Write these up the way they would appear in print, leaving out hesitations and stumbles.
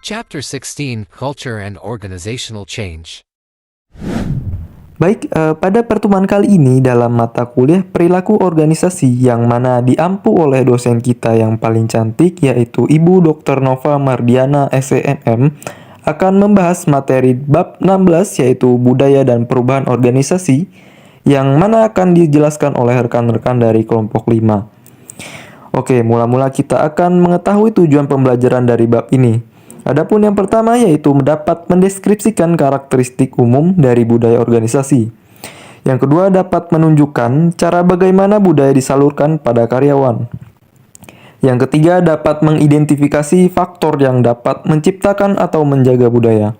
Chapter 16, Culture and Organizational Change. Baik, pada pertemuan kali ini dalam mata kuliah perilaku organisasi yang mana diampu oleh dosen kita yang paling cantik yaitu Ibu Dr. Nova Mardiana SEMM akan membahas materi bab 16 yaitu budaya dan perubahan organisasi yang mana akan dijelaskan oleh rekan-rekan dari kelompok 5. Oke, mula-mula kita akan mengetahui tujuan pembelajaran dari bab ini. Adapun yang pertama yaitu dapat mendeskripsikan karakteristik umum dari budaya organisasi. Yang kedua dapat menunjukkan cara bagaimana budaya disalurkan pada karyawan. Yang ketiga dapat mengidentifikasi faktor yang dapat menciptakan atau menjaga budaya.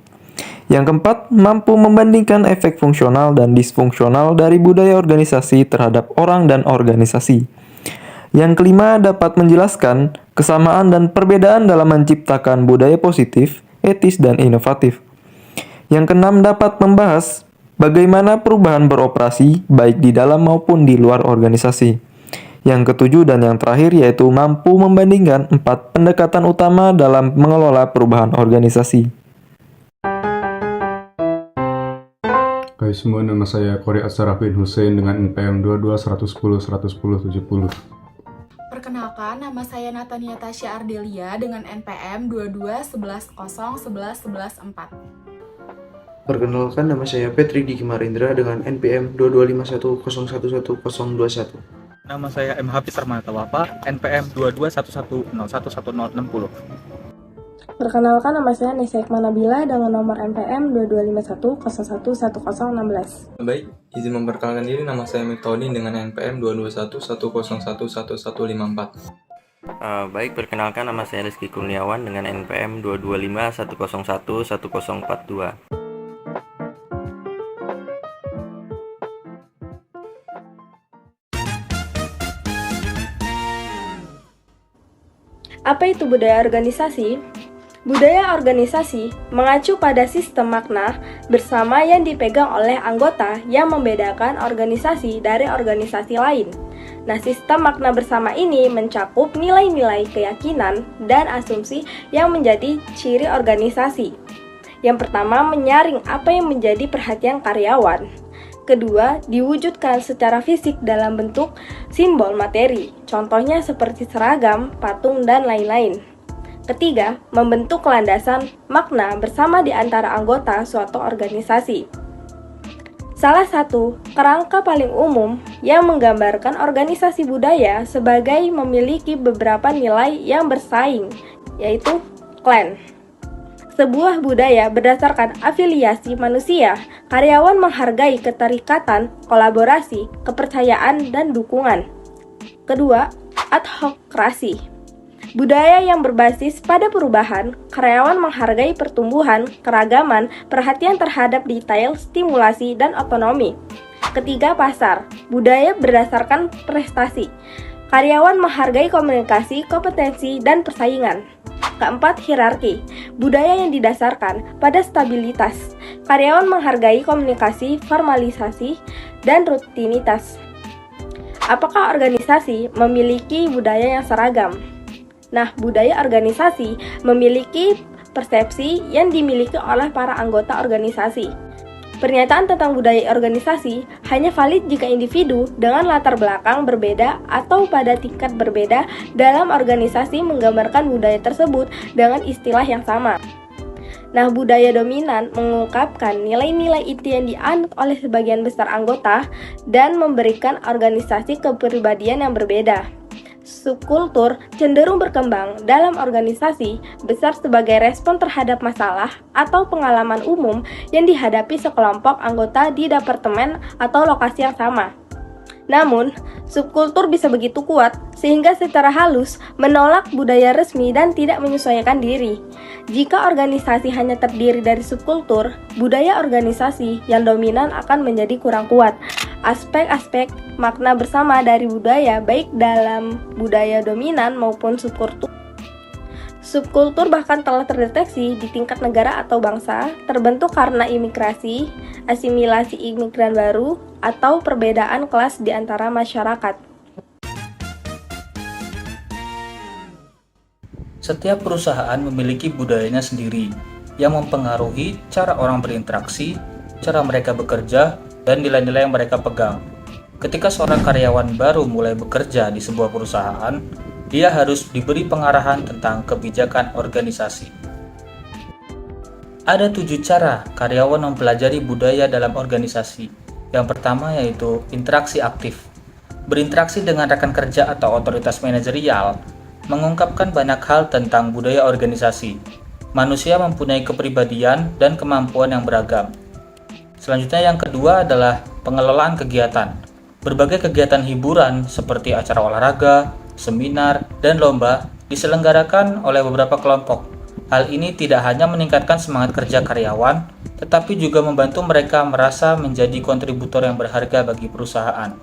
Yang keempat mampu membandingkan efek fungsional dan disfungsional dari budaya organisasi terhadap orang dan organisasi. Yang kelima dapat menjelaskan kesamaan dan perbedaan dalam menciptakan budaya positif, etis, dan inovatif. Yang keenam dapat membahas bagaimana perubahan beroperasi baik di dalam maupun di luar organisasi. Yang ketujuh dan yang terakhir yaitu mampu membandingkan 4 pendekatan utama dalam mengelola perubahan organisasi. Hai semua, nama saya Qori Asharaf bin Hussein dengan NPM 22 110 110 70. Perkenalkan, nama saya Natania Tasya Ardelia dengan NPM 22 11 0 11 11 4. Perkenalkan, nama saya Petri Diki Marindra dengan NPM 2251011021. Nama saya M. Hafiz Armanata Wafa, NPM 2211011060. Perkenalkan, nama saya Nisa Hikmah Nabila dengan nomor NPM 2251011116. Baik, izin memperkenalkan diri, nama saya Miftahudin dengan NPM 221010154. Baik, perkenalkan nama saya Rizky Kurniawan dengan NPM 22510111042. Apa itu budaya organisasi? Budaya organisasi mengacu pada sistem makna bersama yang dipegang oleh anggota yang membedakan organisasi dari organisasi lain. Nah, sistem makna bersama ini mencakup nilai-nilai keyakinan dan asumsi yang menjadi ciri organisasi. Yang pertama, menyaring apa yang menjadi perhatian karyawan. Kedua, diwujudkan secara fisik dalam bentuk simbol materi, contohnya seperti seragam, patung, dan lain-lain. Ketiga, membentuk landasan makna bersama di antara anggota suatu organisasi. Salah satu kerangka paling umum yang menggambarkan organisasi budaya sebagai memiliki beberapa nilai yang bersaing, yaitu klan. Sebuah budaya berdasarkan afiliasi manusia, karyawan menghargai keterikatan, kolaborasi, kepercayaan, dan dukungan. Kedua, adhokrasi. Budaya yang berbasis pada perubahan, karyawan menghargai pertumbuhan, keragaman, perhatian terhadap detail, stimulasi, dan otonomi. Ketiga, pasar. Budaya berdasarkan prestasi. Karyawan menghargai komunikasi, kompetensi, dan persaingan. Keempat, hierarki. Budaya yang didasarkan pada stabilitas. Karyawan menghargai komunikasi, formalisasi, dan rutinitas. Apakah organisasi memiliki budaya yang seragam? Nah, budaya organisasi memiliki persepsi yang dimiliki oleh para anggota organisasi. Pernyataan tentang budaya organisasi hanya valid jika individu dengan latar belakang berbeda atau pada tingkat berbeda dalam organisasi menggambarkan budaya tersebut dengan istilah yang sama. Nah, budaya dominan mengungkapkan nilai-nilai inti yang dianut oleh sebagian besar anggota dan memberikan organisasi kepribadian yang berbeda. Subkultur cenderung berkembang dalam organisasi besar sebagai respon terhadap masalah atau pengalaman umum yang dihadapi sekelompok anggota di departemen atau lokasi yang sama. Namun, subkultur bisa begitu kuat sehingga secara halus menolak budaya resmi dan tidak menyesuaikan diri. Jika organisasi hanya terdiri dari subkultur, budaya organisasi yang dominan akan menjadi kurang kuat. Aspek-aspek makna bersama dari budaya baik dalam budaya dominan maupun subkultur. Subkultur bahkan telah terdeteksi di tingkat negara atau bangsa, terbentuk karena imigrasi, asimilasi imigran baru, atau perbedaan kelas di antara masyarakat. Setiap perusahaan memiliki budayanya sendiri yang mempengaruhi cara orang berinteraksi, cara mereka bekerja, dan nilai-nilai yang mereka pegang. Ketika seorang karyawan baru mulai bekerja di sebuah perusahaan, dia harus diberi pengarahan tentang kebijakan organisasi. Ada 7 cara karyawan mempelajari budaya dalam organisasi. Yang pertama yaitu interaksi aktif. Berinteraksi dengan rekan kerja atau otoritas manajerial mengungkapkan banyak hal tentang budaya organisasi. Manusia mempunyai kepribadian dan kemampuan yang beragam. Selanjutnya yang kedua adalah pengelolaan kegiatan. Berbagai kegiatan hiburan seperti acara olahraga, seminar, dan lomba diselenggarakan oleh beberapa kelompok. Hal ini tidak hanya meningkatkan semangat kerja karyawan, tetapi juga membantu mereka merasa menjadi kontributor yang berharga bagi perusahaan.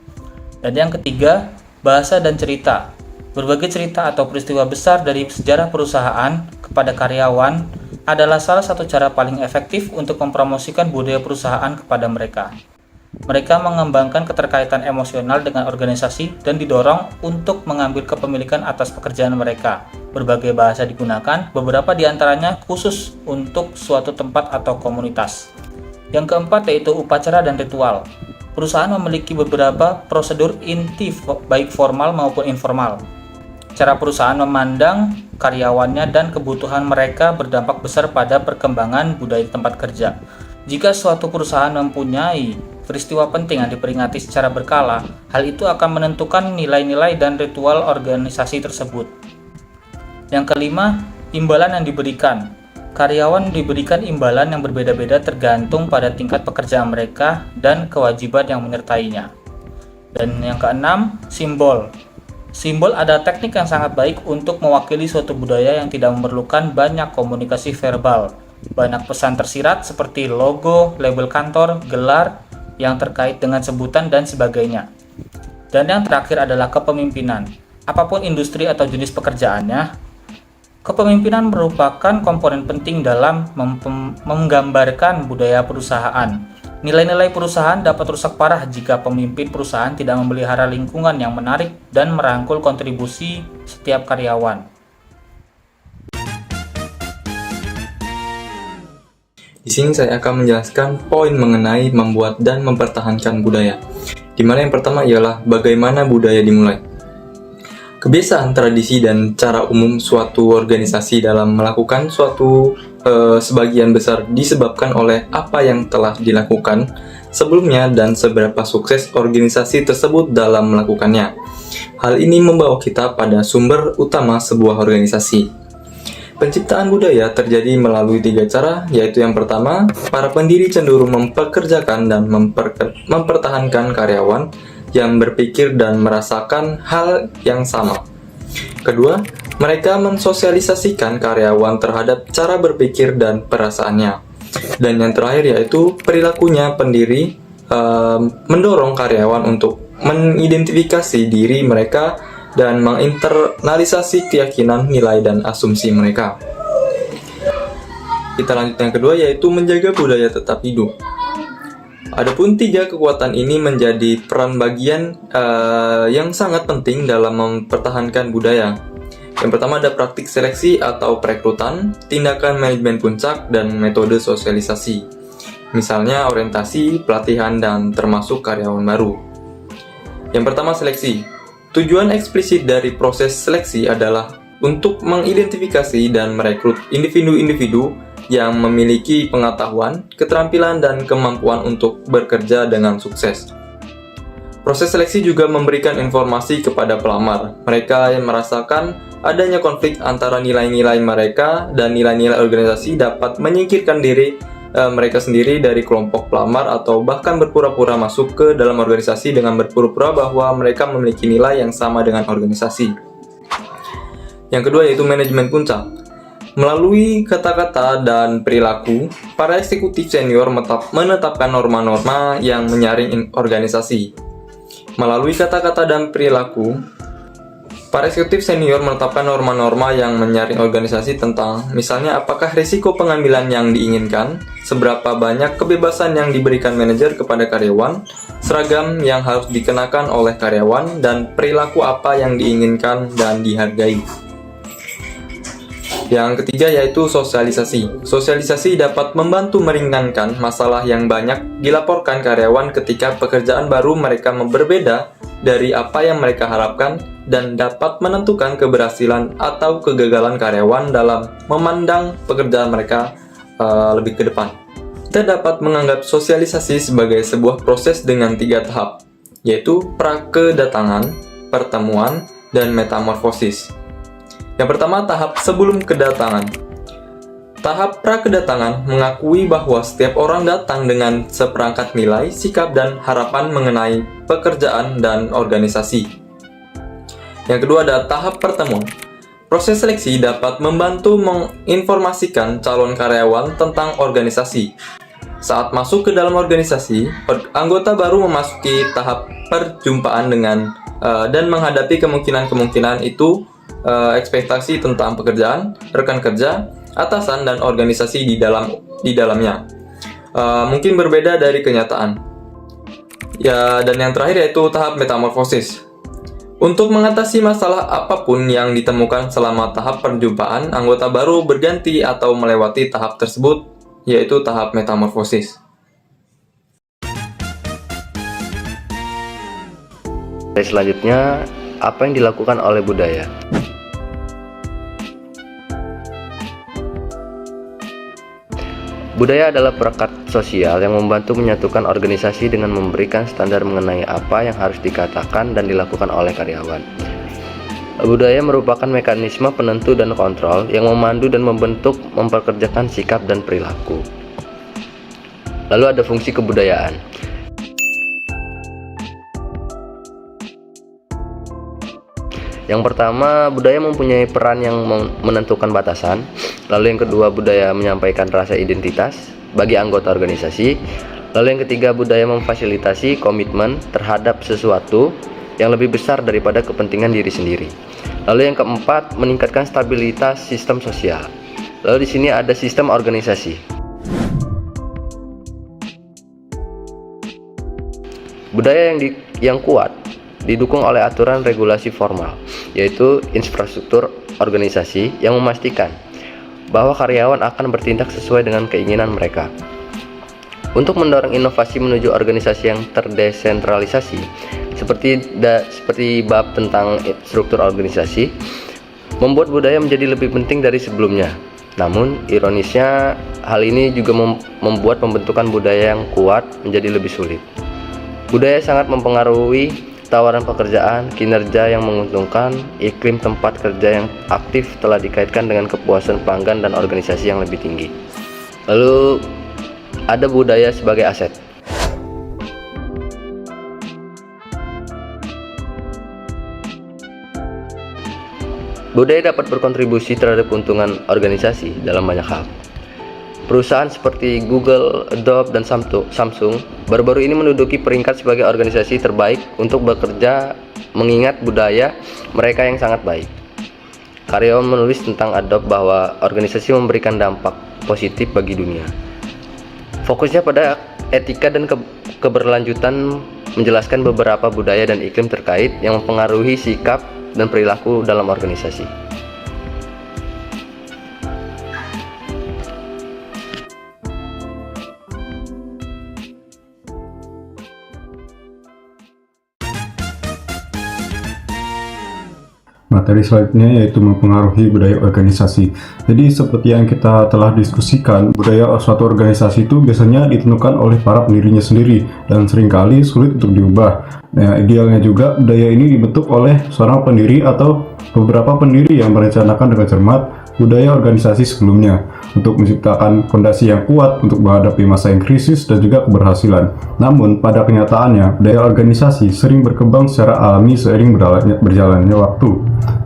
Dan yang ketiga, bahasa dan cerita. Berbagai cerita atau peristiwa besar dari sejarah perusahaan kepada karyawan adalah salah satu cara paling efektif untuk mempromosikan budaya perusahaan kepada mereka. Mereka mengembangkan keterkaitan emosional dengan organisasi dan didorong untuk mengambil kepemilikan atas pekerjaan mereka. Berbagai bahasa digunakan, beberapa di antaranya khusus untuk suatu tempat atau komunitas. Yang keempat yaitu upacara dan ritual. Perusahaan memiliki beberapa prosedur inti baik formal maupun informal. Cara perusahaan memandang karyawannya dan kebutuhan mereka berdampak besar pada perkembangan budaya tempat kerja. Jika suatu perusahaan mempunyai peristiwa penting yang diperingati secara berkala, hal itu akan menentukan nilai-nilai dan ritual organisasi tersebut. Yang kelima, imbalan yang diberikan. Karyawan diberikan imbalan yang berbeda-beda tergantung pada tingkat pekerjaan mereka dan kewajiban yang menyertainya. Dan yang keenam, simbol. Simbol adalah teknik yang sangat baik untuk mewakili suatu budaya yang tidak memerlukan banyak komunikasi verbal. Banyak pesan tersirat seperti logo, label kantor, gelar yang terkait dengan sebutan dan sebagainya. Dan yang terakhir adalah kepemimpinan. Apapun industri atau jenis pekerjaannya, kepemimpinan merupakan komponen penting dalam menggambarkan budaya perusahaan. Nilai-nilai perusahaan dapat rusak parah jika pemimpin perusahaan tidak memelihara lingkungan yang menarik dan merangkul kontribusi setiap karyawan. Di sini saya akan menjelaskan poin mengenai membuat dan mempertahankan budaya. Di mana yang pertama ialah bagaimana budaya dimulai. Kebiasaan, tradisi, dan cara umum suatu organisasi dalam melakukan suatu sebagian besar disebabkan oleh apa yang telah dilakukan sebelumnya dan seberapa sukses organisasi tersebut dalam melakukannya. Hal ini membawa kita pada sumber utama sebuah organisasi. Penciptaan budaya terjadi melalui 3 cara, yaitu yang pertama, para pendiri cenderung mempekerjakan dan mempertahankan karyawan yang berpikir dan merasakan hal yang sama. Kedua, mereka mensosialisasikan karyawan terhadap cara berpikir dan perasaannya. Dan yang terakhir yaitu perilakunya pendiri mendorong karyawan untuk mengidentifikasi diri mereka dan menginternalisasi keyakinan, nilai, dan asumsi mereka. Kita lanjut yang kedua yaitu menjaga budaya tetap hidup. Adapun 3 kekuatan ini menjadi peran bagian yang sangat penting dalam mempertahankan budaya. Yang pertama ada praktik seleksi atau perekrutan, tindakan manajemen puncak, dan metode sosialisasi. Misalnya orientasi, pelatihan, dan termasuk karyawan baru. Yang pertama seleksi. Tujuan eksplisit dari proses seleksi adalah untuk mengidentifikasi dan merekrut individu-individu yang memiliki pengetahuan, keterampilan, dan kemampuan untuk bekerja dengan sukses. Proses seleksi juga memberikan informasi kepada pelamar. Mereka yang merasakan adanya konflik antara nilai-nilai mereka dan nilai-nilai organisasi dapat menyingkirkan diri mereka sendiri dari kelompok pelamar atau bahkan berpura-pura masuk ke dalam organisasi dengan berpura-pura bahwa mereka memiliki nilai yang sama dengan organisasi. Yang kedua yaitu manajemen puncak. Melalui kata-kata dan perilaku, para eksekutif senior menetapkan norma-norma yang menyaring organisasi. Melalui kata-kata dan perilaku, para eksekutif senior menetapkan norma-norma yang menyaring organisasi tentang, misalnya apakah risiko pengambilan yang diinginkan, seberapa banyak kebebasan yang diberikan manajer kepada karyawan, seragam yang harus dikenakan oleh karyawan, dan perilaku apa yang diinginkan dan dihargai. Yang ketiga yaitu sosialisasi. Sosialisasi dapat membantu meringankan masalah yang banyak dilaporkan karyawan ketika pekerjaan baru mereka berbeda dari apa yang mereka harapkan dan dapat menentukan keberhasilan atau kegagalan karyawan dalam memandang pekerjaan mereka lebih ke depan. Kita dapat menganggap sosialisasi sebagai sebuah proses dengan 3 tahap, yaitu prakedatangan, pertemuan, dan metamorfosis. Yang pertama, tahap sebelum kedatangan. Tahap prakedatangan mengakui bahwa setiap orang datang dengan seperangkat nilai, sikap, dan harapan mengenai pekerjaan dan organisasi. Yang kedua ada tahap pertemuan. Proses seleksi dapat membantu menginformasikan calon karyawan tentang organisasi. Saat masuk ke dalam organisasi, anggota baru memasuki tahap perjumpaan dengan dan menghadapi kemungkinan-kemungkinan itu, ekspektasi tentang pekerjaan, rekan kerja, atasan, dan organisasi di dalamnya. Mungkin berbeda dari kenyataan. Ya, dan yang terakhir yaitu tahap metamorfosis. Untuk mengatasi masalah apapun yang ditemukan selama tahap perjumpaan, anggota baru berganti atau melewati tahap tersebut, yaitu tahap metamorfosis. Selanjutnya, apa yang dilakukan oleh budaya? Budaya adalah perekat sosial yang membantu menyatukan organisasi dengan memberikan standar mengenai apa yang harus dikatakan dan dilakukan oleh karyawan. Budaya merupakan mekanisme penentu dan kontrol yang memandu dan memperkerjakan sikap dan perilaku. Lalu ada fungsi kebudayaan. Yang pertama, budaya mempunyai peran yang menentukan batasan. Lalu yang kedua, budaya menyampaikan rasa identitas bagi anggota organisasi. Lalu yang ketiga, budaya memfasilitasi komitmen terhadap sesuatu yang lebih besar daripada kepentingan diri sendiri. Lalu yang keempat, meningkatkan stabilitas sistem sosial. Lalu di sini ada sistem organisasi. Budaya yang kuat didukung oleh aturan regulasi formal, yaitu infrastruktur organisasi yang memastikan bahwa karyawan akan bertindak sesuai dengan keinginan mereka. Untuk mendorong inovasi menuju organisasi yang terdesentralisasi, seperti bab tentang struktur organisasi, membuat budaya menjadi lebih penting dari sebelumnya. Namun, ironisnya, hal ini juga membuat pembentukan budaya yang kuat menjadi lebih sulit. Budaya sangat mempengaruhi tawaran pekerjaan, kinerja yang menguntungkan, iklim tempat kerja yang aktif telah dikaitkan dengan kepuasan pelanggan dan organisasi yang lebih tinggi. Lalu ada budaya sebagai aset. Budaya dapat berkontribusi terhadap keuntungan organisasi dalam banyak hal. Perusahaan seperti Google, Adobe, dan Samsung baru-baru ini menduduki peringkat sebagai organisasi terbaik untuk bekerja mengingat budaya mereka yang sangat baik. Karyawan menulis tentang Adobe bahwa organisasi memberikan dampak positif bagi dunia. Fokusnya pada etika dan keberlanjutan, menjelaskan beberapa budaya dan iklim terkait yang mempengaruhi sikap dan perilaku dalam organisasi. Materi selanjutnya yaitu mempengaruhi budaya organisasi. Jadi seperti yang kita telah diskusikan, budaya suatu organisasi itu biasanya ditentukan oleh para pendirinya sendiri dan seringkali sulit untuk diubah. Nah, idealnya juga budaya ini dibentuk oleh seorang pendiri atau beberapa pendiri yang merencanakan dengan cermat budaya organisasi sebelumnya untuk menciptakan fondasi yang kuat untuk menghadapi masa yang krisis dan juga keberhasilan. Namun pada kenyataannya, budaya organisasi sering berkembang secara alami seiring berjalannya waktu.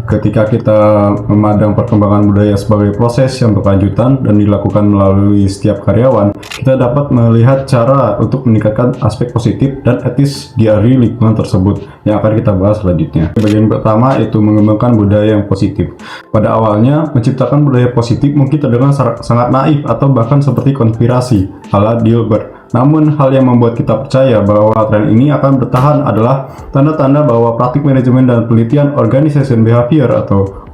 Ketika kita memandang perkembangan budaya sebagai proses yang berkelanjutan dan dilakukan melalui setiap karyawan, kita dapat melihat cara untuk meningkatkan aspek positif dan etis di lingkungan tersebut yang akan kita bahas selanjutnya. Bagian pertama yaitu mengembangkan budaya yang positif. Pada awalnya, menciptakan budaya positif mungkin terdengar sangat naif atau bahkan seperti konspirasi ala Dilbert. Namun, hal yang membuat kita percaya bahwa tren ini akan bertahan adalah tanda-tanda bahwa praktik manajemen dan penelitian organization behavior atau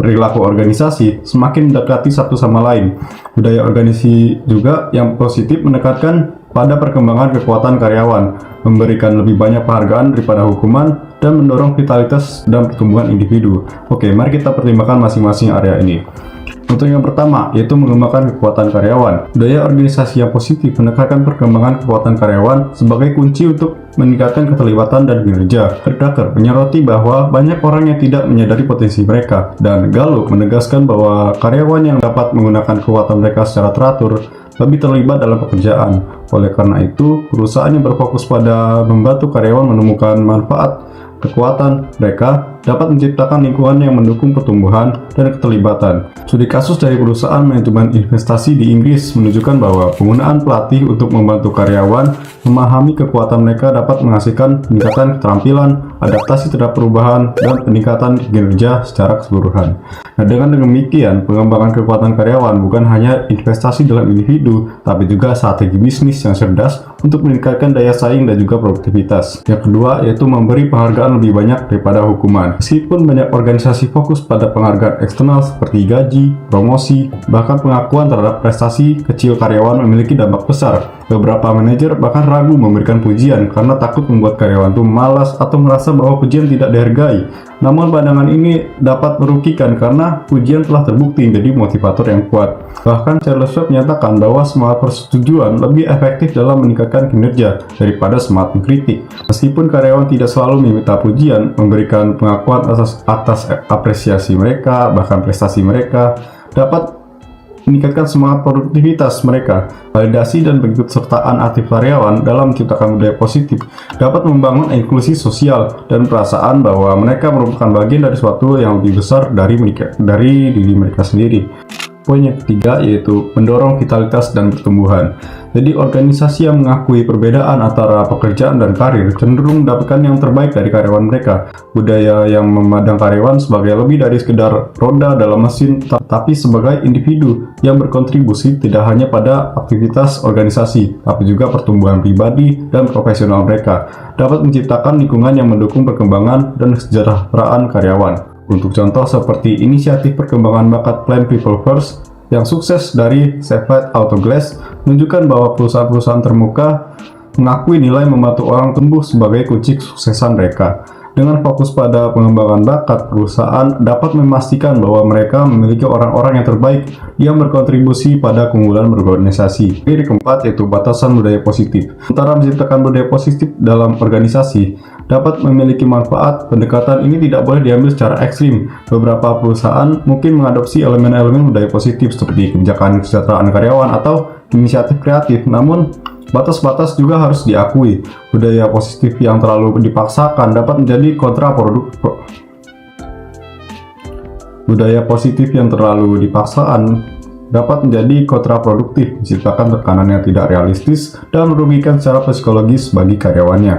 perilaku organisasi semakin mendekati satu sama lain. Budaya organisasi juga yang positif menekankan pada perkembangan kekuatan karyawan, memberikan lebih banyak penghargaan daripada hukuman, dan mendorong vitalitas dan pertumbuhan individu. Oke, mari kita pertimbangkan masing-masing area ini. Untuk yang pertama, yaitu mengembangkan kekuatan karyawan. Budaya organisasi yang positif menekankan perkembangan kekuatan karyawan sebagai kunci untuk meningkatkan keterlibatan dan kinerja. Kerdakar menyoroti bahwa banyak orang yang tidak menyadari potensi mereka, dan Gallup menegaskan bahwa karyawan yang dapat menggunakan kekuatan mereka secara teratur lebih terlibat dalam pekerjaan. Oleh karena itu, perusahaan yang berfokus pada membantu karyawan menemukan manfaat kekuatan mereka dapat menciptakan lingkungan yang mendukung pertumbuhan dan keterlibatan. Studi kasus dari perusahaan manajemen investasi di Inggris menunjukkan bahwa penggunaan pelatih untuk membantu karyawan memahami kekuatan mereka dapat menghasilkan peningkatan keterampilan, adaptasi terhadap perubahan, dan peningkatan kinerja secara keseluruhan. Nah, dengan demikian, pengembangan kekuatan karyawan bukan hanya investasi dalam individu, tapi juga strategi bisnis yang cerdas untuk meningkatkan daya saing dan juga produktivitas. Yang kedua, yaitu memberi penghargaan lebih banyak daripada hukuman. Meskipun banyak organisasi fokus pada penghargaan eksternal seperti gaji, promosi, bahkan pengakuan terhadap prestasi kecil karyawan memiliki dampak besar. Beberapa manajer bahkan ragu memberikan pujian karena takut membuat karyawan itu malas atau merasa bahwa pujian tidak dihargai. Namun pandangan ini dapat merugikan karena pujian telah terbukti menjadi motivator yang kuat. Bahkan Charles Schwab menyatakan bahwa semangat persetujuan lebih efektif dalam meningkatkan kinerja daripada semangat mengkritik. Meskipun karyawan tidak selalu meminta pujian, memberikan pengakuan atas apresiasi mereka, bahkan prestasi mereka, dapat meningkatkan semangat produktivitas mereka. Validasi dan keikutsertaan aktif karyawan dalam menciptakan budaya positif dapat membangun inklusi sosial dan perasaan bahwa mereka merupakan bagian dari sesuatu yang lebih besar dari diri mereka sendiri. Poin yang ketiga yaitu mendorong vitalitas dan pertumbuhan. Jadi organisasi yang mengakui perbedaan antara pekerjaan dan karir cenderung mendapatkan yang terbaik dari karyawan mereka. Budaya yang memandang karyawan sebagai lebih dari sekedar roda dalam mesin, tapi sebagai individu yang berkontribusi tidak hanya pada aktivitas organisasi, tapi juga pertumbuhan pribadi dan profesional mereka, dapat menciptakan lingkungan yang mendukung perkembangan dan kesejahteraan karyawan. Untuk contoh seperti inisiatif perkembangan bakat Plan People First yang sukses dari Chevrolet Autoglass menunjukkan bahwa perusahaan-perusahaan termuka mengakui nilai membantu orang tumbuh sebagai kunci kesuksesan mereka. Dengan fokus pada pengembangan bakat, perusahaan dapat memastikan bahwa mereka memiliki orang-orang yang terbaik yang berkontribusi pada keunggulan berorganisasi. Yang keempat yaitu batasan budaya positif. Sementara menciptakan budaya positif dalam organisasi dapat memiliki manfaat, pendekatan ini tidak boleh diambil secara ekstrim. Beberapa perusahaan mungkin mengadopsi elemen-elemen budaya positif seperti kebijakan kesejahteraan karyawan atau inisiatif kreatif, namun batas-batas juga harus diakui. Budaya positif yang terlalu dipaksakan dapat menjadi kontraproduktif. Budaya positif yang terlalu dipaksakan dapat menjadi kontraproduktif, menciptakan tekanan yang tidak realistis dan merugikan secara psikologis bagi karyawannya.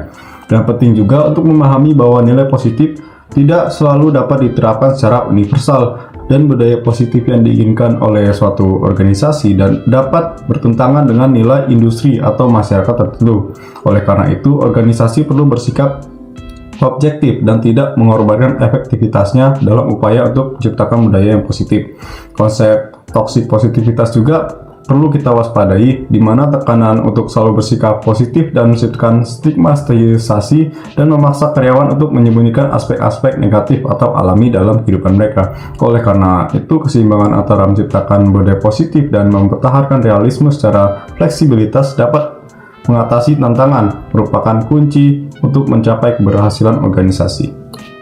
Dan penting juga untuk memahami bahwa nilai positif tidak selalu dapat diterapkan secara universal, dan budaya positif yang diinginkan oleh suatu organisasi dan dapat bertentangan dengan nilai industri atau masyarakat tertentu. Oleh karena itu, organisasi perlu bersikap objektif dan tidak mengorbankan efektivitasnya dalam upaya untuk menciptakan budaya yang positif. Konsep toxic positivitas juga perlu kita waspadai, di mana tekanan untuk selalu bersikap positif dan menciptakan stigmatisasi dan memaksa karyawan untuk menyembunyikan aspek-aspek negatif atau alami dalam kehidupan mereka. Oleh karena itu, keseimbangan antara menciptakan budaya positif dan mempertahankan realisme secara fleksibilitas dapat mengatasi tantangan, merupakan kunci untuk mencapai keberhasilan organisasi.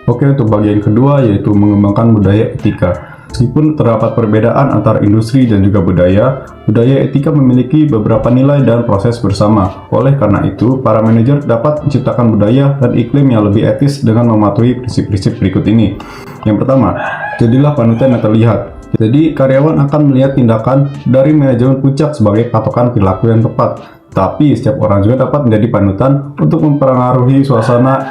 Oke, untuk bagian kedua yaitu mengembangkan budaya etika. Meskipun terdapat perbedaan antara industri dan juga budaya etika memiliki beberapa nilai dan proses bersama. Oleh karena itu, para manajer dapat menciptakan budaya dan iklim yang lebih etis dengan mematuhi prinsip-prinsip berikut ini. Yang pertama, jadilah panutan yang terlihat. Jadi, karyawan akan melihat tindakan dari manajemen puncak sebagai patokan perilaku yang tepat. Tapi, setiap orang juga dapat menjadi panutan untuk mempengaruhi suasana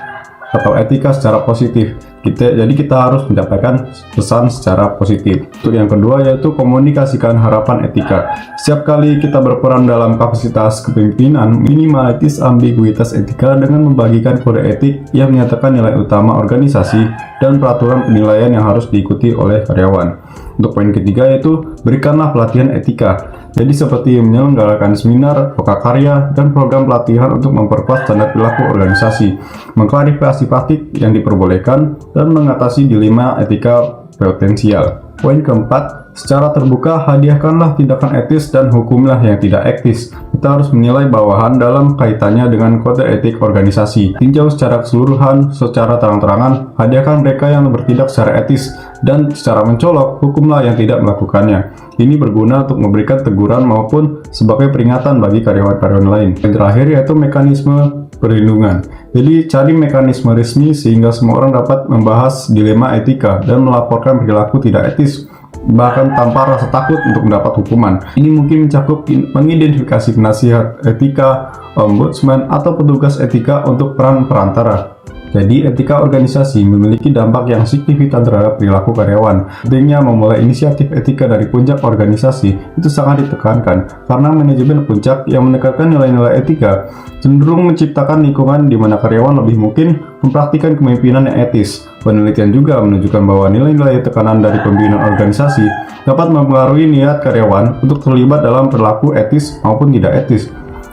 atau etika secara positif. Jadi kita harus menyampaikan pesan secara positif. Untuk yang kedua yaitu komunikasikan harapan etika. Setiap kali kita berperan dalam kapasitas kepemimpinan, minimalistis ambiguitas etika dengan membagikan kode etik yang menyatakan nilai utama organisasi dan peraturan penilaian yang harus diikuti oleh karyawan. Untuk poin ketiga yaitu berikanlah pelatihan etika. Jadi seperti menyelenggarakan seminar, lokakarya, dan program pelatihan untuk memperkuat standar perilaku organisasi, mengklarifikasi praktik yang diperbolehkan, dan mengatasi dilema etika potensial. Poin keempat, secara terbuka hadiahkanlah tindakan etis dan hukumlah yang tidak etis. Kita harus menilai bawahan dalam kaitannya dengan kode etik organisasi. Tinjau secara keseluruhan, secara terang-terangan, hadiahkan mereka yang bertindak secara etis, dan secara mencolok, hukumlah yang tidak melakukannya. Ini berguna untuk memberikan teguran maupun sebagai peringatan bagi karyawan-karyawan lain. Yang terakhir yaitu mekanisme perlindungan. Jadi cari mekanisme resmi sehingga semua orang dapat membahas dilema etika dan melaporkan perilaku tidak etis, bahkan tanpa rasa takut untuk mendapat hukuman. Ini mungkin mencakup mengidentifikasi penasihat etika, ombudsman, atau petugas etika untuk peran perantara. Jadi, etika organisasi memiliki dampak yang signifikan terhadap perilaku karyawan. Pentingnya memulai inisiatif etika dari puncak organisasi itu sangat ditekankan, karena manajemen puncak yang menekankan nilai-nilai etika cenderung menciptakan lingkungan di mana karyawan lebih mungkin mempraktikkan kepemimpinan yang etis. Penelitian juga menunjukkan bahwa nilai-nilai tekanan dari pembinaan organisasi dapat mempengaruhi niat karyawan untuk terlibat dalam perilaku etis maupun tidak etis.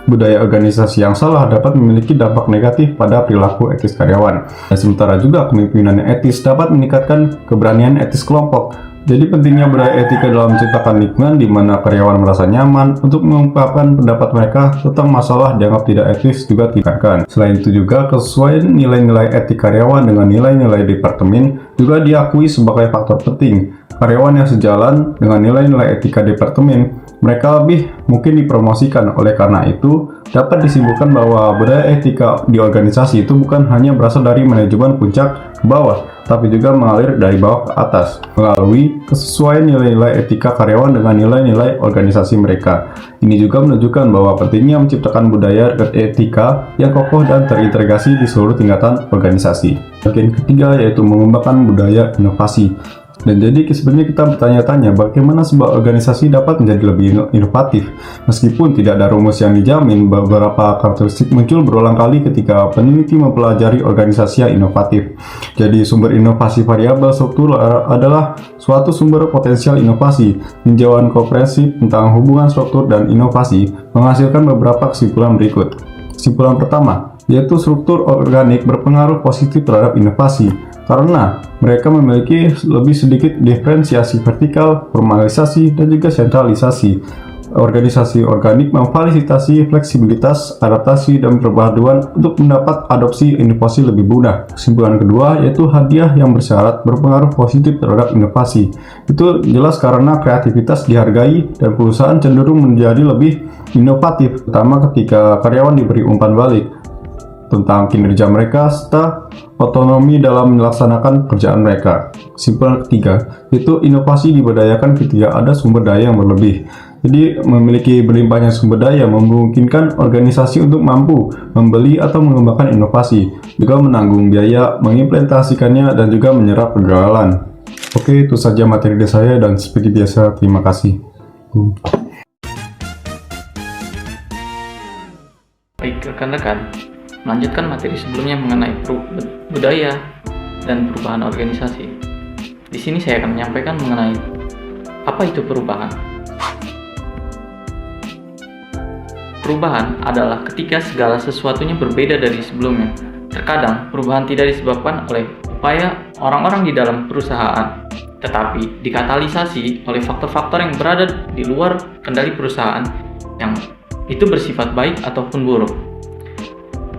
Budaya organisasi yang salah dapat memiliki dampak negatif pada perilaku etis karyawan. Dan sementara juga kepemimpinan yang etis dapat meningkatkan keberanian etis kelompok. Jadi pentingnya budaya etika dalam menciptakan lingkungan di mana karyawan merasa nyaman untuk mengungkapkan pendapat mereka tentang masalah dianggap tidak etis juga ditingkatkan. Selain itu juga kesesuaian nilai-nilai etik karyawan dengan nilai-nilai departemen juga diakui sebagai faktor penting. Karyawan yang sejalan dengan nilai-nilai etika departemen, mereka lebih mungkin dipromosikan. Oleh karena itu, dapat disimpulkan bahwa budaya etika di organisasi itu bukan hanya berasal dari manajemen puncak ke bawah, tapi juga mengalir dari bawah ke atas, melalui kesesuaian nilai-nilai etika karyawan dengan nilai-nilai organisasi mereka. Ini juga menunjukkan bahwa pentingnya menciptakan budaya etika yang kokoh dan terintegrasi di seluruh tingkatan organisasi. Bagian ketiga yaitu mengembangkan budaya inovasi. Dan jadi sebenarnya kita bertanya-tanya bagaimana sebuah organisasi dapat menjadi lebih inovatif. Meskipun tidak ada rumus yang dijamin, beberapa karakteristik muncul berulang kali ketika peneliti mempelajari organisasi yang inovatif. Jadi sumber inovasi variabel struktur adalah suatu sumber potensial inovasi. Tinjauan komprehensif tentang hubungan struktur dan inovasi menghasilkan beberapa kesimpulan berikut. Kesimpulan pertama, yaitu struktur organik berpengaruh positif terhadap inovasi, karena mereka memiliki lebih sedikit diferensiasi vertikal, formalisasi, dan juga sentralisasi. Organisasi organik memfasilitasi fleksibilitas, adaptasi, dan perpaduan untuk mendapat adopsi inovasi lebih mudah. Kesimpulan kedua yaitu hadiah yang bersyarat berpengaruh positif terhadap inovasi. Itu jelas karena kreativitas dihargai dan perusahaan cenderung menjadi lebih inovatif, terutama ketika karyawan diberi umpan balik tentang kinerja mereka serta otonomi dalam melaksanakan pekerjaan mereka. Kesimpulan ketiga, yaitu inovasi diberdayakan ketika ada sumber daya yang berlebih. Jadi memiliki berlimpahnya sumber daya memungkinkan organisasi untuk mampu membeli atau mengembangkan inovasi, juga menanggung biaya mengimplementasikannya dan juga menyerap kegagalan. Oke, itu saja materi dari saya dan seperti biasa terima kasih. Baik rekan-rekan, melanjutkan materi sebelumnya mengenai budaya dan perubahan organisasi. Di sini saya akan menyampaikan mengenai apa itu perubahan. Perubahan adalah ketika segala sesuatunya berbeda dari sebelumnya. Terkadang perubahan tidak disebabkan oleh upaya orang-orang di dalam perusahaan, tetapi dikatalisasi oleh faktor-faktor yang berada di luar kendali perusahaan yang itu bersifat baik ataupun buruk.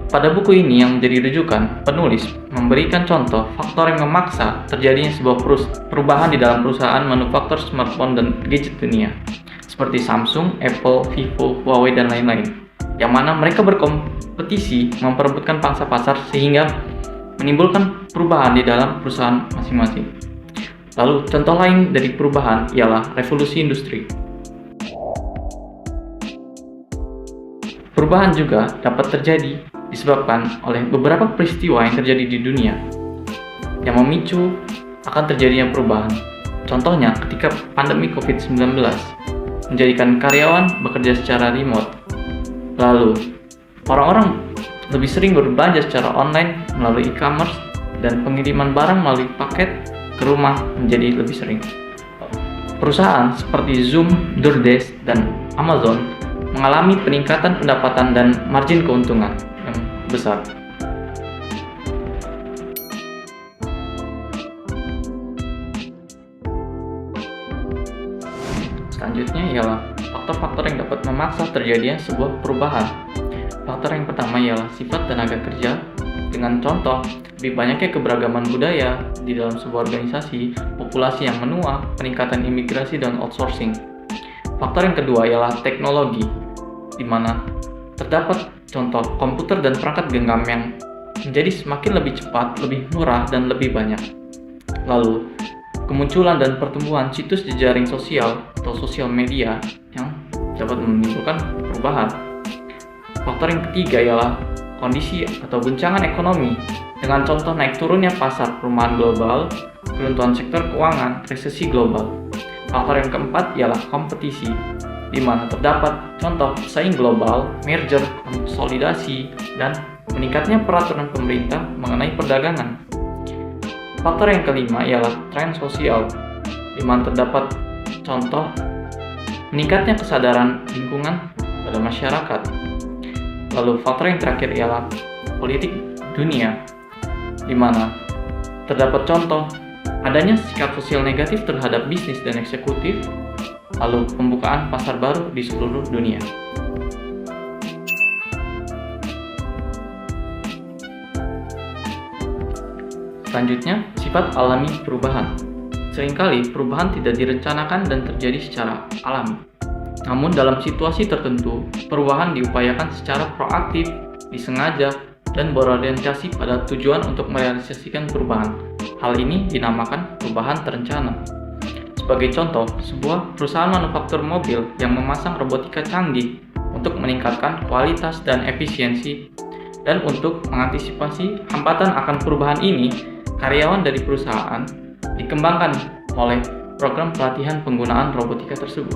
Pada buku ini yang menjadi rujukan, penulis memberikan contoh faktor yang memaksa terjadinya sebuah perubahan di dalam perusahaan manufaktur smartphone dan gadget dunia, seperti Samsung, Apple, Vivo, Huawei, dan lain-lain, yang mana mereka berkompetisi memperebutkan pangsa pasar sehingga menimbulkan perubahan di dalam perusahaan masing-masing. Lalu, contoh lain dari perubahan ialah revolusi industri. Perubahan juga dapat terjadi disebabkan oleh beberapa peristiwa yang terjadi di dunia. yang memicu akan terjadinya perubahan. Contohnya ketika pandemi COVID-19 menjadikan karyawan bekerja secara remote. Lalu, orang-orang lebih sering berbelanja secara online melalui e-commerce dan pengiriman barang melalui paket ke rumah menjadi lebih sering. Perusahaan seperti Zoom, DoorDash, dan Amazon mengalami peningkatan pendapatan dan margin keuntungan yang besar. Selanjutnya ialah faktor-faktor yang dapat memaksa terjadinya sebuah perubahan. Faktor yang pertama ialah sifat tenaga kerja, dengan contoh lebih banyaknya keberagaman budaya di dalam sebuah organisasi, populasi yang menua, peningkatan imigrasi dan outsourcing. Faktor yang kedua ialah teknologi, di mana terdapat contoh komputer dan perangkat genggam yang menjadi semakin lebih cepat, lebih murah, dan lebih banyak. Lalu, kemunculan dan pertumbuhan situs jejaring sosial atau sosial media yang dapat menimbulkan perubahan. Faktor yang ketiga ialah kondisi atau guncangan ekonomi, dengan contoh naik turunnya pasar perumahan global, keruntuhan sektor keuangan, resesi global. Faktor yang keempat ialah kompetisi, di mana terdapat contoh pesaing global, merger, konsolidasi, dan meningkatnya peraturan pemerintah mengenai perdagangan. Faktor yang kelima ialah tren sosial, di mana terdapat contoh meningkatnya kesadaran lingkungan pada masyarakat. Lalu faktor yang terakhir ialah politik dunia, di mana terdapat contoh adanya sikap sosial negatif terhadap bisnis dan eksekutif, lalu pembukaan pasar baru di seluruh dunia. Selanjutnya, sifat alami perubahan. Seringkali perubahan tidak direncanakan dan terjadi secara alami. Namun dalam situasi tertentu, perubahan diupayakan secara proaktif, disengaja, dan berorientasi pada tujuan untuk merealisasikan perubahan. Hal ini dinamakan perubahan terencana. Sebagai contoh, sebuah perusahaan manufaktur mobil yang memasang robotika canggih untuk meningkatkan kualitas dan efisiensi, dan untuk mengantisipasi hambatan akan perubahan ini, karyawan dari perusahaan dikembangkan oleh program pelatihan penggunaan robotika tersebut.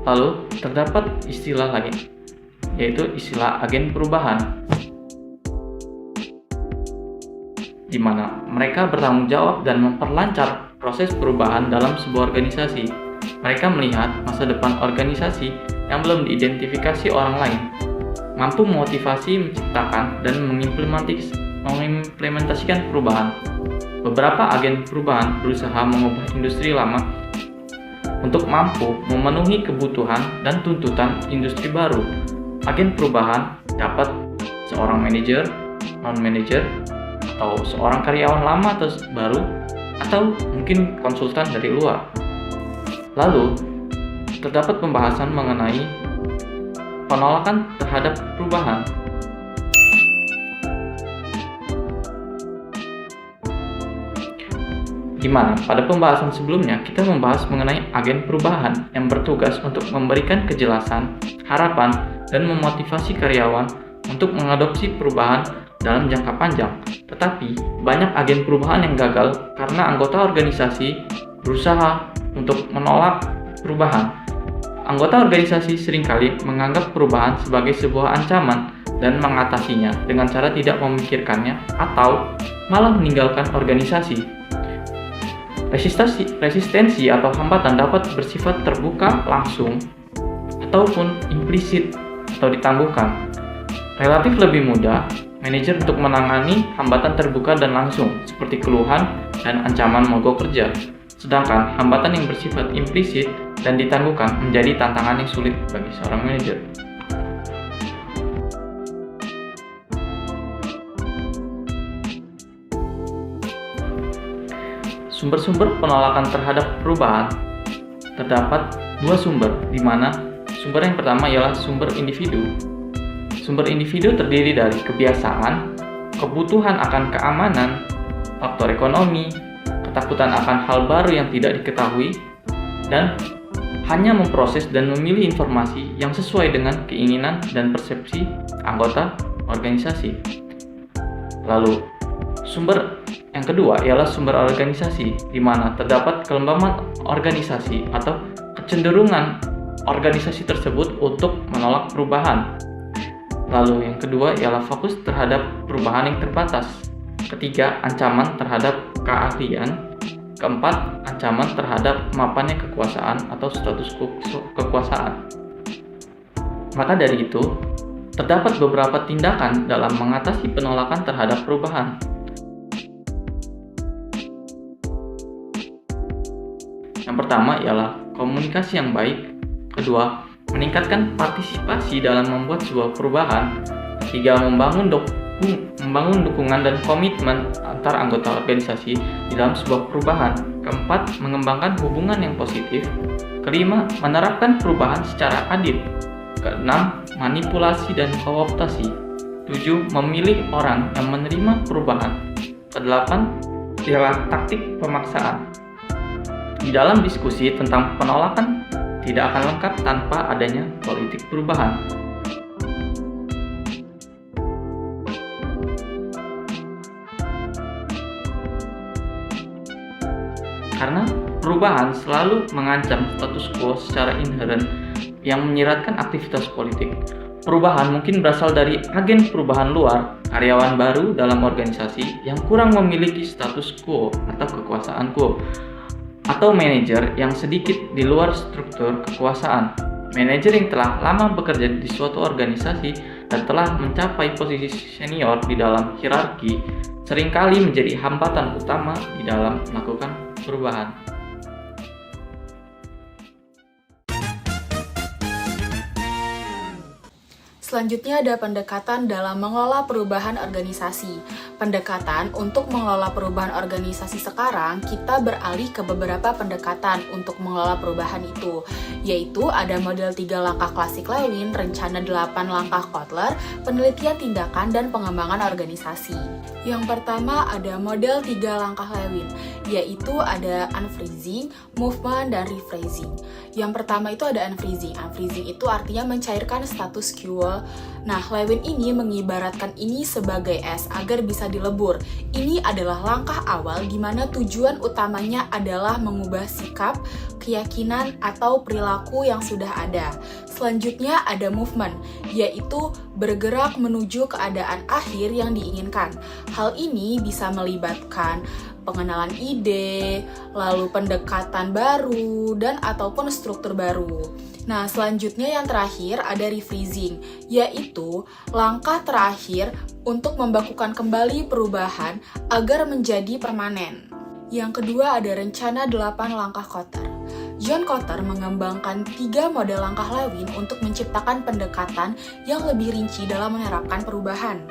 Lalu, terdapat istilah lain, yaitu istilah agen perubahan, di mana mereka bertanggung jawab dan memperlancar proses perubahan dalam sebuah organisasi. Mereka melihat masa depan organisasi yang belum diidentifikasi orang lain, mampu memotivasi, menciptakan, dan mengimplementasikan perubahan. Beberapa agen perubahan berusaha mengubah industri lama untuk mampu memenuhi kebutuhan dan tuntutan industri baru. Agen perubahan dapat seorang manajer, non-manajer, atau seorang karyawan lama atau baru, atau mungkin konsultan dari luar. Lalu, terdapat pembahasan mengenai penolakan terhadap perubahan. Di mana pada pembahasan sebelumnya kita membahas mengenai agen perubahan yang bertugas untuk memberikan kejelasan, harapan, dan memotivasi karyawan untuk mengadopsi perubahan dalam jangka panjang. Tetapi banyak agen perubahan yang gagal karena anggota organisasi berusaha untuk menolak perubahan. Anggota organisasi seringkali menganggap perubahan sebagai sebuah ancaman dan mengatasinya dengan cara tidak memikirkannya atau malah meninggalkan organisasi. Resistensi atau hambatan dapat bersifat terbuka langsung ataupun implisit atau ditangguhkan. Relatif lebih mudah manajer untuk menangani hambatan terbuka dan langsung seperti keluhan dan ancaman mogok kerja. Sedangkan hambatan yang bersifat implisit dan ditangguhkan menjadi tantangan yang sulit bagi seorang manajer. Sumber-sumber penolakan terhadap perubahan terdapat dua sumber, di mana sumber yang pertama ialah sumber individu. Sumber individu terdiri dari kebiasaan, kebutuhan akan keamanan, faktor ekonomi, ketakutan akan hal baru yang tidak diketahui, dan hanya memproses dan memilih informasi yang sesuai dengan keinginan dan persepsi anggota organisasi. Lalu, Sumber yang kedua ialah sumber organisasi, di mana terdapat kelembaban organisasi atau kecenderungan organisasi tersebut untuk menolak perubahan. Lalu yang kedua ialah fokus terhadap perubahan yang terbatas. Ketiga, ancaman terhadap keahlian. Keempat, ancaman terhadap mapannya kekuasaan atau status kekuasaan. Maka dari itu, terdapat beberapa tindakan dalam mengatasi penolakan terhadap perubahan. Yang pertama ialah komunikasi yang baik. Kedua, meningkatkan partisipasi dalam membuat sebuah perubahan. Ketiga, membangun dukungan dan komitmen antar anggota organisasi di dalam sebuah perubahan. Keempat, mengembangkan hubungan yang positif. Kelima, menerapkan perubahan secara adil. Keenam, manipulasi dan kooptasi. 7. Memilih orang yang menerima perubahan. Kedelapan, ialah taktik pemaksaan. Di dalam diskusi tentang penolakan tidak akan lengkap tanpa adanya politik perubahan. Karena perubahan selalu mengancam status quo secara inheren yang menyiratkan aktivitas politik. Perubahan mungkin berasal dari agen perubahan luar, karyawan baru dalam organisasi yang kurang memiliki status quo atau kekuasaan quo, atau manajer yang sedikit di luar struktur kekuasaan. Manajer yang telah lama bekerja di suatu organisasi dan telah mencapai posisi senior di dalam hierarki seringkali menjadi hambatan utama di dalam melakukan perubahan. Selanjutnya ada pendekatan dalam mengelola perubahan organisasi. Pendekatan untuk mengelola perubahan organisasi sekarang, kita beralih ke beberapa pendekatan untuk mengelola perubahan itu, yaitu ada model 3 langkah klasik Lewin, rencana 8 langkah Kotler, penelitian tindakan, dan pengembangan organisasi. Yang pertama ada model 3 langkah Lewin, yaitu ada unfreezing, movement, dan rephrasing. Yang pertama itu ada unfreezing. Unfreezing itu artinya mencairkan status quo. Nah, Lewin ini mengibaratkan ini sebagai es agar bisa dilebur. Ini adalah langkah awal di mana tujuan utamanya adalah mengubah sikap, keyakinan, atau perilaku yang sudah ada. Selanjutnya ada movement, yaitu bergerak menuju keadaan akhir yang diinginkan. Hal ini bisa melibatkan pengenalan ide, lalu pendekatan baru, dan ataupun struktur baru. Nah, selanjutnya yang terakhir ada rephrasing, yaitu langkah terakhir untuk membakukan kembali perubahan agar menjadi permanen. Yang kedua ada rencana 8 langkah Kotter. John Kotter mengembangkan 3 model langkah Lewin untuk menciptakan pendekatan yang lebih rinci dalam menerapkan perubahan.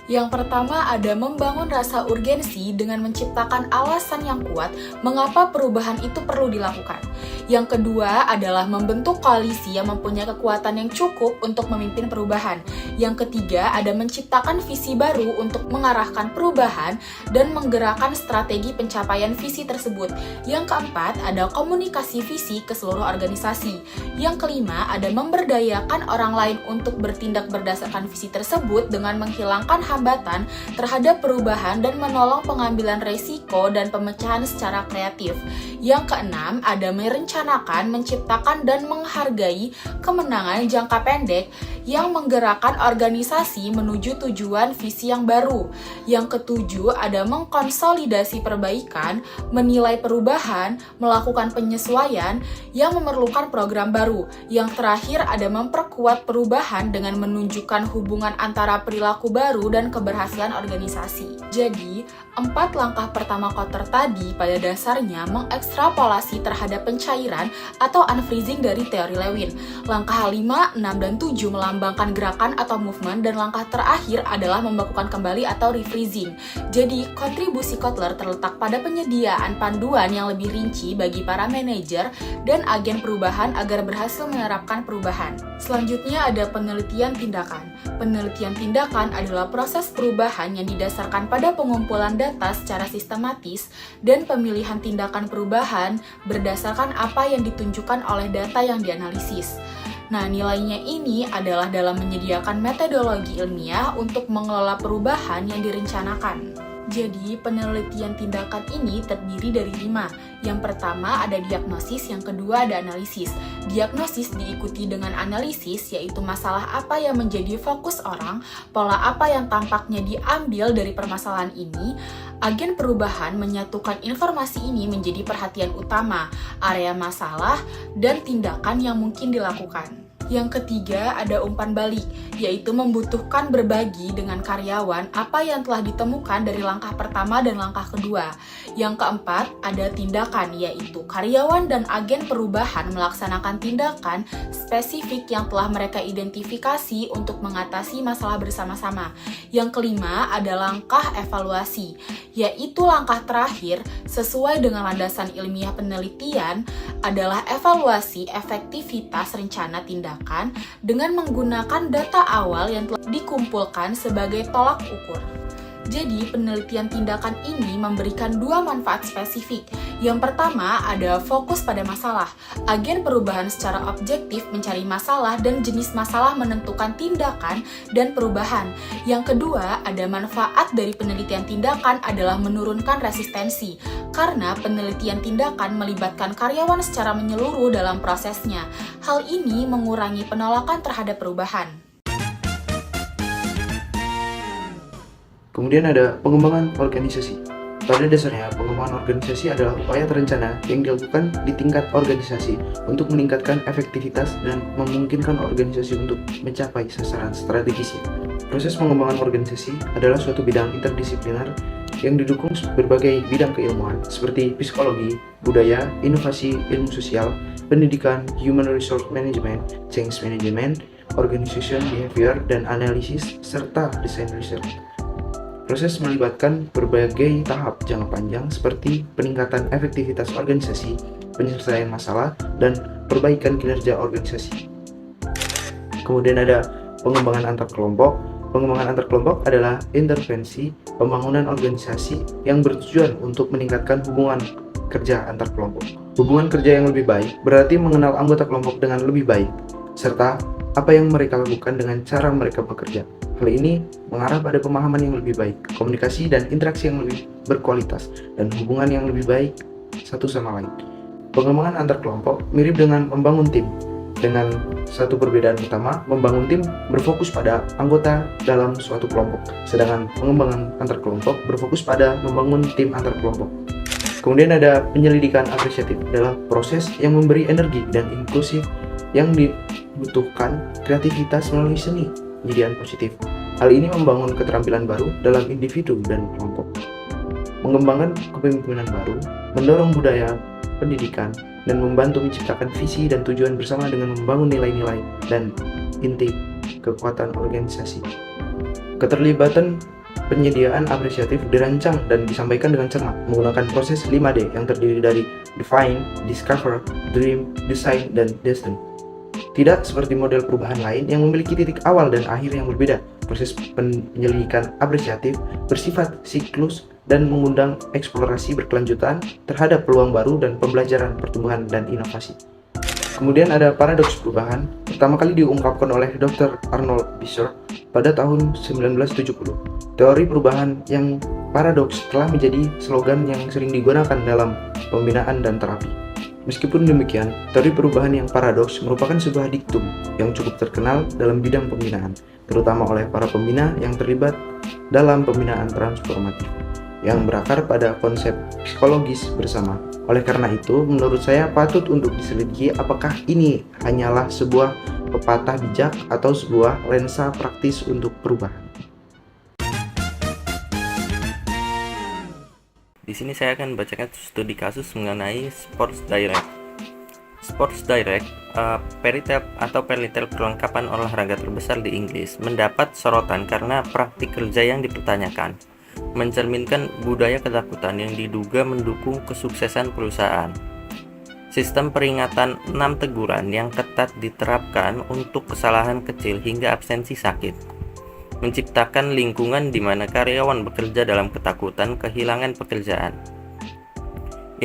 Yang pertama ada membangun rasa urgensi dengan menciptakan alasan yang kuat mengapa perubahan itu perlu dilakukan. Yang kedua adalah membentuk koalisi yang mempunyai kekuatan yang cukup untuk memimpin perubahan. Yang ketiga ada menciptakan visi baru untuk mengarahkan perubahan dan menggerakkan strategi pencapaian visi tersebut. Yang keempat ada komunikasi visi ke seluruh organisasi. Yang kelima ada memberdayakan orang lain untuk bertindak berdasarkan visi tersebut dengan menghilangkan hambatan terhadap perubahan dan menolong pengambilan resiko dan pemecahan secara kreatif. Yang keenam, ada merencanakan, menciptakan, dan menghargai kemenangan jangka pendek yang menggerakkan organisasi menuju tujuan visi yang baru. Yang ketujuh, ada mengkonsolidasi perbaikan, menilai perubahan, melakukan penyesuaian yang memerlukan program baru. Yang terakhir, ada memperkuat perubahan dengan menunjukkan hubungan antara perilaku baru dan keberhasilan organisasi. Jadi, 4 langkah pertama Kotter tadi pada dasarnya mengekstrapolasi terhadap pencairan atau unfreezing dari teori Lewin. Langkah 5, 6, dan 7 melambangkan gerakan atau movement, dan langkah terakhir adalah membakukan kembali atau refreezing. Jadi, kontribusi Kotler terletak pada penyediaan panduan yang lebih rinci bagi para manajer dan agen perubahan agar berhasil menerapkan perubahan. Selanjutnya ada penelitian tindakan. Penelitian tindakan adalah proses perubahan yang didasarkan pada pengumpulan data secara sistematis dan pemilihan tindakan perubahan berdasarkan apa yang ditunjukkan oleh data yang dianalisis. Nah, nilainya ini adalah dalam menyediakan metodologi ilmiah untuk mengelola perubahan yang direncanakan. Jadi, penelitian tindakan ini terdiri dari 5. Yang pertama ada diagnosis, yang kedua ada analisis. Diagnosis diikuti dengan analisis, yaitu masalah apa yang menjadi fokus orang, pola apa yang tampaknya diambil dari permasalahan ini. Agen perubahan menyatukan informasi ini menjadi perhatian utama, area masalah, dan tindakan yang mungkin dilakukan. Yang ketiga ada umpan balik, yaitu membutuhkan berbagi dengan karyawan apa yang telah ditemukan dari langkah pertama dan langkah kedua. Yang keempat ada tindakan, yaitu karyawan dan agen perubahan melaksanakan tindakan spesifik yang telah mereka identifikasi untuk mengatasi masalah bersama-sama. Yang kelima ada langkah evaluasi, yaitu langkah terakhir sesuai dengan landasan ilmiah penelitian adalah evaluasi efektivitas rencana tindakan dengan menggunakan data awal yang telah dikumpulkan sebagai tolak ukur. Jadi, penelitian tindakan ini memberikan 2 manfaat spesifik. Yang pertama ada fokus pada masalah. Agen perubahan secara objektif mencari masalah dan jenis masalah menentukan tindakan dan perubahan. Yang kedua, ada manfaat dari penelitian tindakan adalah menurunkan resistensi. Karena penelitian tindakan melibatkan karyawan secara menyeluruh dalam prosesnya. Hal ini mengurangi penolakan terhadap perubahan. Kemudian ada pengembangan organisasi. Pada dasarnya, pengembangan organisasi adalah upaya terencana yang dilakukan di tingkat organisasi untuk meningkatkan efektivitas dan memungkinkan organisasi untuk mencapai sasaran strategisnya. Proses pengembangan organisasi adalah suatu bidang interdisipliner yang didukung berbagai bidang keilmuan seperti psikologi, budaya, inovasi, ilmu sosial, pendidikan, human resource management, change management, organization behavior, dan analisis, serta desain research. Proses melibatkan berbagai tahap jangka panjang seperti peningkatan efektivitas organisasi, penyelesaian masalah, dan perbaikan kinerja organisasi. Kemudian ada pengembangan antar kelompok. Pengembangan antar kelompok adalah intervensi pembangunan organisasi yang bertujuan untuk meningkatkan hubungan kerja antar kelompok. Hubungan kerja yang lebih baik berarti mengenal anggota kelompok dengan lebih baik, serta apa yang mereka lakukan dengan cara mereka bekerja. Hal ini mengarah pada pemahaman yang lebih baik, komunikasi dan interaksi yang lebih berkualitas, dan hubungan yang lebih baik satu sama lain. Pengembangan antar kelompok mirip dengan membangun tim. Dengan satu perbedaan utama, membangun tim berfokus pada anggota dalam suatu kelompok, sedangkan pengembangan antar kelompok berfokus pada membangun tim antar kelompok. Kemudian ada penyelidikan apresiatif, adalah proses yang memberi energi dan inklusif yang dibutuhkan kreativitas melalui seni pendidikan positif. Hal ini membangun keterampilan baru dalam individu dan kelompok, mengembangkan kepemimpinan baru, mendorong budaya pendidikan, dan membantu menciptakan visi dan tujuan bersama dengan membangun nilai-nilai dan inti kekuatan organisasi. Keterlibatan penyediaan apresiatif dirancang dan disampaikan dengan cermat menggunakan proses 5D yang terdiri dari define, discover, dream, design, dan destiny. Tidak seperti model perubahan lain yang memiliki titik awal dan akhir yang berbeda. Proses penyelidikan apresiatif bersifat siklus dan mengundang eksplorasi berkelanjutan terhadap peluang baru dan pembelajaran pertumbuhan dan inovasi. Kemudian ada paradoks perubahan, pertama kali diungkapkan oleh Dr. Arnold Bisser pada tahun 1970. Teori perubahan yang paradoks telah menjadi slogan yang sering digunakan dalam pembinaan dan terapi. Meskipun demikian, teori perubahan yang paradoks merupakan sebuah diktum yang cukup terkenal dalam bidang pembinaan, terutama oleh para pembina yang terlibat dalam pembinaan transformatif, yang berakar pada konsep psikologis bersama. Oleh karena itu, menurut saya patut untuk diselidiki apakah ini hanyalah sebuah pepatah bijak atau sebuah lensa praktis untuk perubahan. Di sini saya akan bacakan studi kasus mengenai Sports Direct. Sports Direct, Peritel atau penelitian perlengkapan olahraga terbesar di Inggris, mendapat sorotan karena praktik kerja yang dipertanyakan, mencerminkan budaya ketakutan yang diduga mendukung kesuksesan perusahaan. Sistem peringatan 6 teguran yang ketat diterapkan untuk kesalahan kecil hingga absensi sakit, menciptakan lingkungan di mana karyawan bekerja dalam ketakutan kehilangan pekerjaan.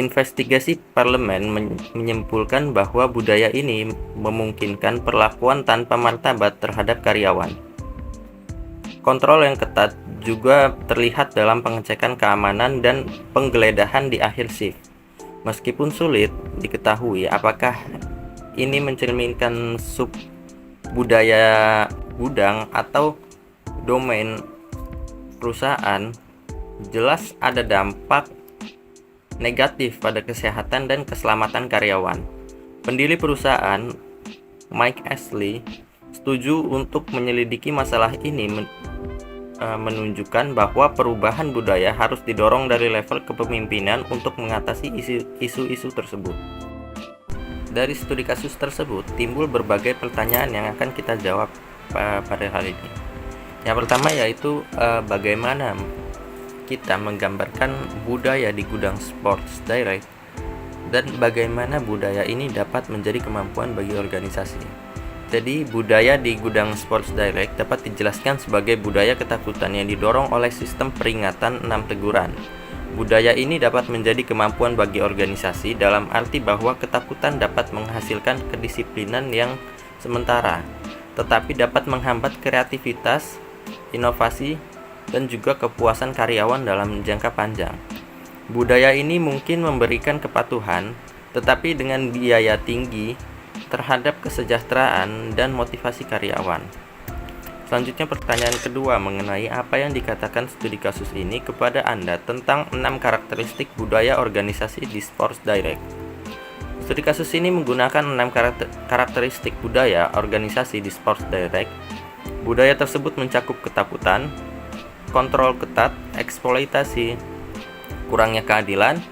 Investigasi parlemen menyimpulkan bahwa budaya ini memungkinkan perlakuan tanpa martabat terhadap karyawan. Kontrol yang ketat juga terlihat dalam pengecekan keamanan dan penggeledahan di akhir shift. Meskipun sulit diketahui apakah ini mencerminkan sub budaya gudang atau domain perusahaan, jelas ada dampak negatif pada kesehatan dan keselamatan karyawan. Pendiri perusahaan, Mike Ashley, setuju untuk menyelidiki masalah ini, menunjukkan bahwa perubahan budaya harus didorong dari level kepemimpinan untuk mengatasi isu-isu tersebut. Dari studi kasus tersebut, timbul berbagai pertanyaan yang akan kita jawab pada hal ini. Yang pertama yaitu bagaimana kita menggambarkan budaya di gudang Sports Direct dan bagaimana budaya ini dapat menjadi kemampuan bagi organisasi. Jadi, budaya di gudang Sports Direct dapat dijelaskan sebagai budaya ketakutan yang didorong oleh sistem peringatan 6 teguran. Budaya ini dapat menjadi kemampuan bagi organisasi dalam arti bahwa ketakutan dapat menghasilkan kedisiplinan yang sementara, tetapi dapat menghambat kreativitas, inovasi, dan juga kepuasan karyawan dalam jangka panjang. Budaya ini mungkin memberikan kepatuhan, tetapi dengan biaya tinggi terhadap kesejahteraan dan motivasi karyawan. Selanjutnya pertanyaan kedua mengenai apa yang dikatakan studi kasus ini kepada Anda tentang 6 karakteristik budaya organisasi di Sports Direct. Studi kasus ini menggunakan 6 karakteristik budaya organisasi di Sports Direct. Budaya tersebut mencakup ketakutan, kontrol ketat, eksploitasi, kurangnya keadilan,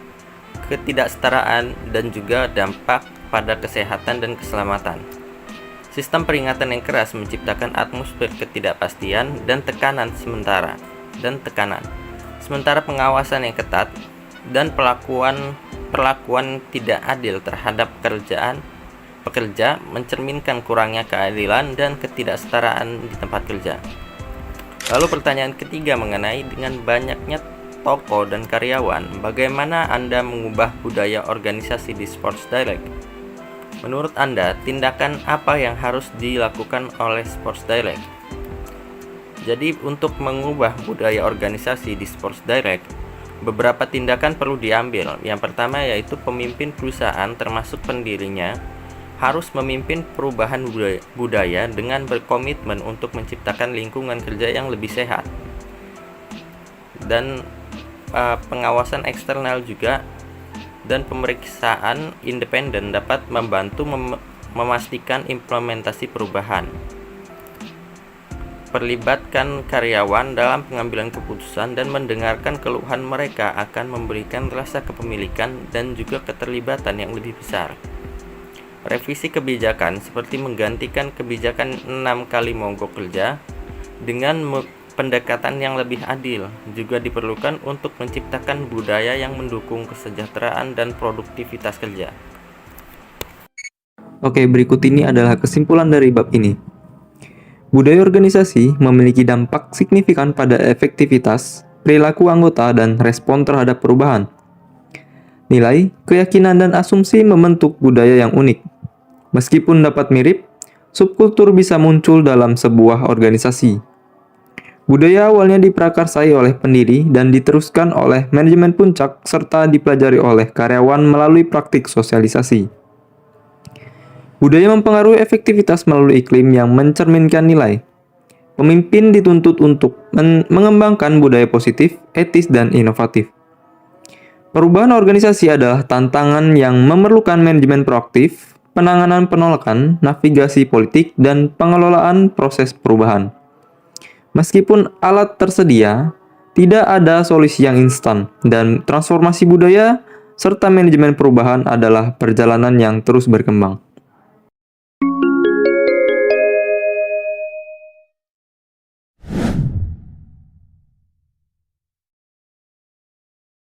ketidaksetaraan, dan juga dampak pada kesehatan dan keselamatan. Sistem peringatan yang keras menciptakan atmosfer ketidakpastian dan tekanan. Sementara pengawasan yang ketat dan perlakuan tidak adil terhadap pekerja mencerminkan kurangnya keadilan dan ketidaksetaraan di tempat kerja. Lalu pertanyaan ketiga mengenai dengan banyaknya toko dan karyawan, bagaimana Anda mengubah budaya organisasi di Sports Direct? Menurut Anda, tindakan apa yang harus dilakukan oleh Sports Direct? Jadi, untuk mengubah budaya organisasi di Sports Direct, beberapa tindakan perlu diambil. Yang pertama yaitu pemimpin perusahaan termasuk pendirinya harus memimpin perubahan budaya dengan berkomitmen untuk menciptakan lingkungan kerja yang lebih sehat. Dan pengawasan eksternal juga dan pemeriksaan independen dapat membantu memastikan implementasi perubahan. Perlibatkan karyawan dalam pengambilan keputusan dan mendengarkan keluhan mereka akan memberikan rasa kepemilikan dan juga keterlibatan yang lebih besar. Revisi kebijakan seperti menggantikan kebijakan 6 kali mogok kerja dengan pendekatan yang lebih adil juga diperlukan untuk menciptakan budaya yang mendukung kesejahteraan dan produktivitas kerja. Oke, berikut ini adalah kesimpulan dari bab ini. Budaya organisasi memiliki dampak signifikan pada efektivitas, perilaku anggota, dan respon terhadap perubahan. Nilai, keyakinan, dan asumsi membentuk budaya yang unik. Meskipun dapat mirip, subkultur bisa muncul dalam sebuah organisasi. Budaya awalnya diprakarsai oleh pendiri dan diteruskan oleh manajemen puncak serta dipelajari oleh karyawan melalui praktik sosialisasi. Budaya mempengaruhi efektivitas melalui iklim yang mencerminkan nilai. Pemimpin dituntut untuk mengembangkan budaya positif, etis, dan inovatif. Perubahan organisasi adalah tantangan yang memerlukan manajemen proaktif, penanganan penolakan, navigasi politik, dan pengelolaan proses perubahan. Meskipun alat tersedia, tidak ada solusi yang instan, dan transformasi budaya serta manajemen perubahan adalah perjalanan yang terus berkembang.